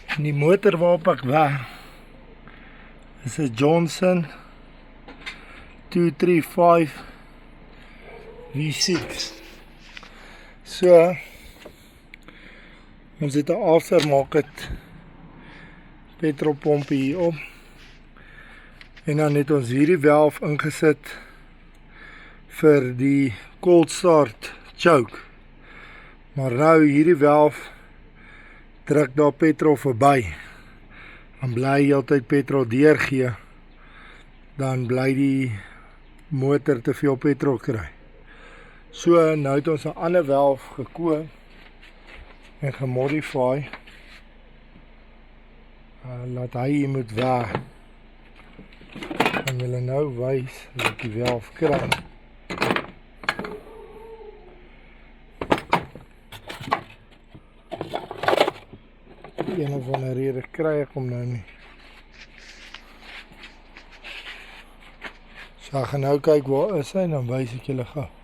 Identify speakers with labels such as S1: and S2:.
S1: En die motor waarop ek werk is 'n Johnson 235 V6. So, ons het 'n aftermarket petrolpomp hierop. En dan het ons hierdie valve ingesit vir die cold start choke. Maar nou hierdie valve druk daar petrol verby. Dan bly heeltyd petrol deurgee. Dan bly die motor te veel petrol kry. So nou het ons 'n ander valve gekoop en gemodify. Laat hy hier moet werk. En wil nou wys dat ek die valve kry. Een of ander rede kry ek hom nou nie. So ek gaan nou kyk waar is hy en dan wys ek julle gou.